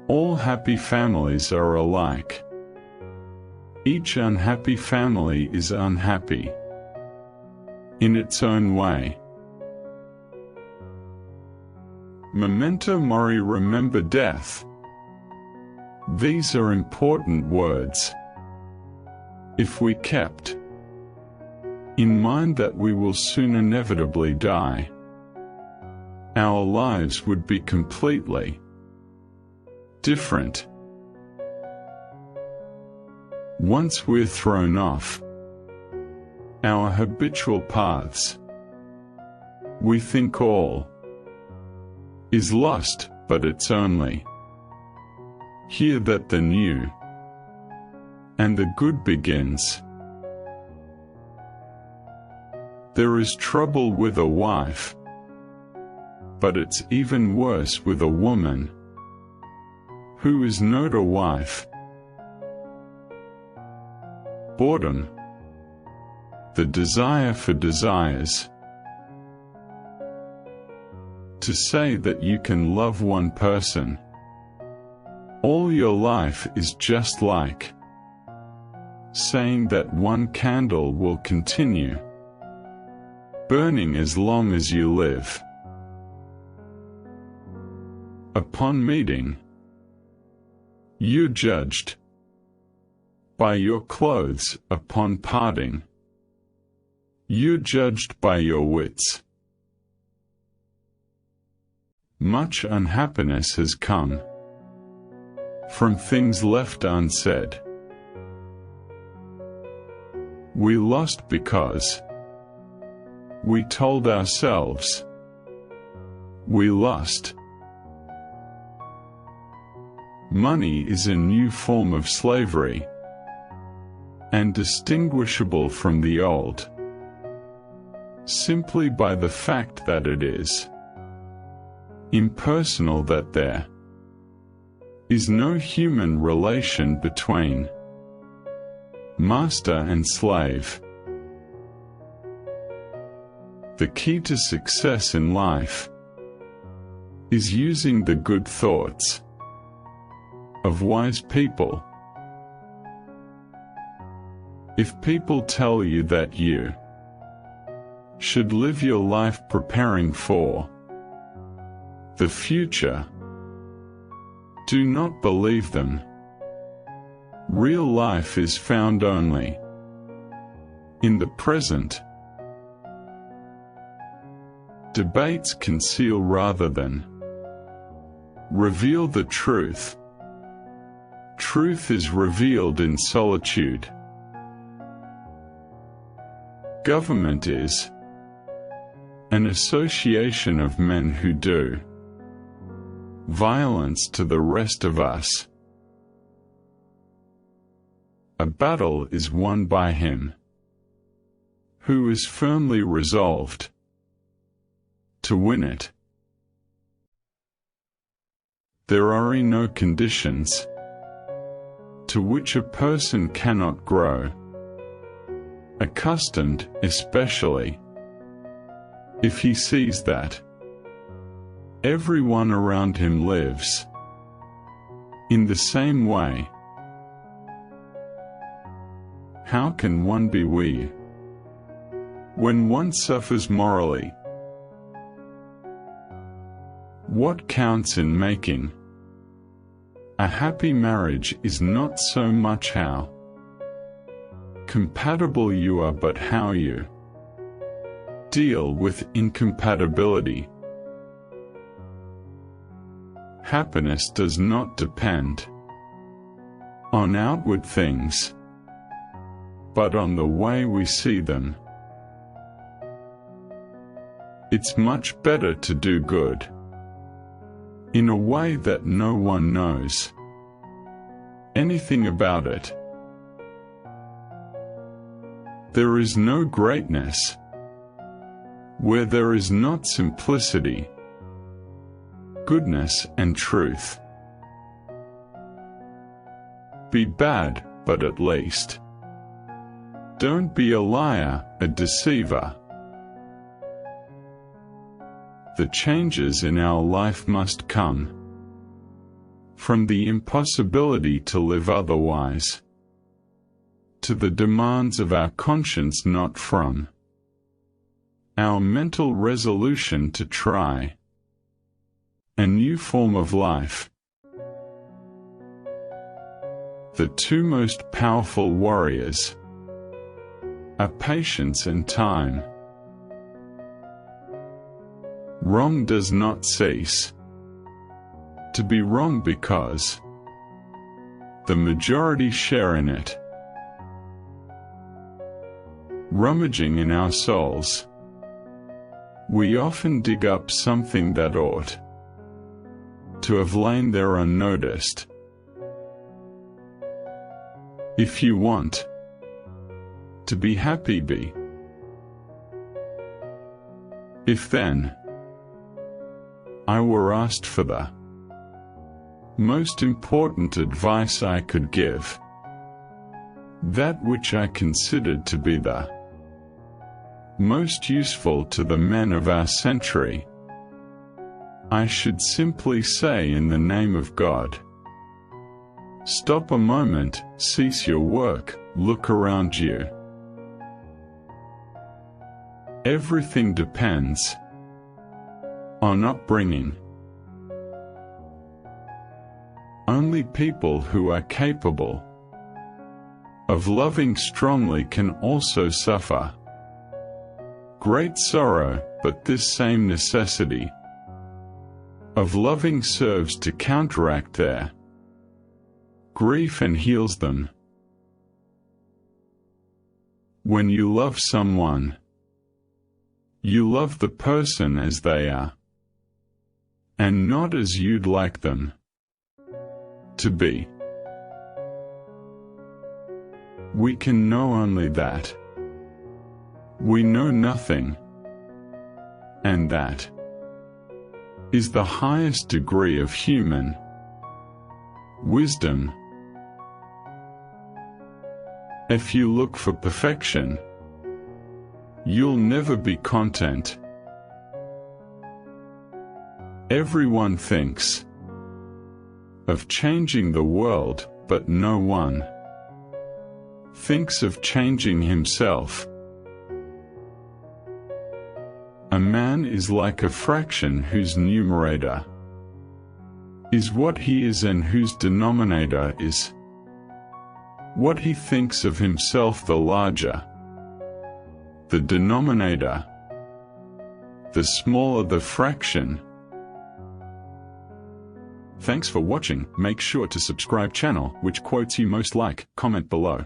All happy families are alike. Each unhappy family is unhappy in its own way. Memento mori, remember death. These are important words. If we kept in mind that we will soon inevitably die, our lives would be completely different. Once we're thrown off our habitual paths, we think all is lost, but it's only here that the new and the good begins. There is trouble with a wife, but it's even worse with a woman who is not a wife. Boredom, the desire for desires. To say that you can love one person all your life is just like saying that one candle will continue burning as long as you live. Upon meeting, you're judged by your clothes. Upon parting, you're judged by your wits. Much unhappiness has come from things left unsaid. We lost because we told ourselves we lost. Money is a new form of slavery, and distinguishable from the old simply by the fact that it is impersonal, that there is no human relation between master and slave. The key to success in life is using the good thoughts of wise people. If people tell you that you should live your life preparing for the future, do not believe them. Real life is found only in the present. Debates conceal rather than reveal the truth. Truth is revealed in solitude. Government is an association of men who do violence to the rest of us. A battle is won by him who is firmly resolved to win it. There are no conditions to which a person cannot grow accustomed, especially if he sees that everyone around him lives in the same way. How can one be we when one suffers morally? What counts in making a happy marriage is not so much how compatible you are, but how you deal with incompatibility. Happiness does not depend on outward things, but on the way we see them. It's much better to do good in a way that no one knows anything about it. There is no greatness where there is not simplicity, goodness, and truth. Be bad, but at least don't be a liar, a deceiver. The changes in our life must come from the impossibility to live otherwise, to the demands of our conscience, not from our mental resolution to try a new form of life. The two most powerful warriors are patience and time. Wrong does not cease to be wrong because the majority share in it. Rummaging in our souls, we often dig up something that ought to have lain there unnoticed. If you want to be happy, be. If then I were asked for the most important advice I could give, that which I considered to be the most useful to the men of our century, I should simply say, in the name of God, stop a moment, cease your work, look around you. Everything depends on upbringing. Only people who are capable of loving strongly can also suffer great sorrow, but this same necessity of loving serves to counteract their grief and heals them. When you love someone, you love the person as they are, and not as you'd like them to be. We can know only that we know nothing, and that is the highest degree of human wisdom. If you look for perfection, you'll never be content. Everyone thinks of changing the world, but no one thinks of changing himself. A man is like a fraction whose numerator is what he is and whose denominator is what he thinks of himself. The larger the denominator, the smaller the fraction. Thanks for watching. Make sure to subscribe channel which quotes you most like. Comment below.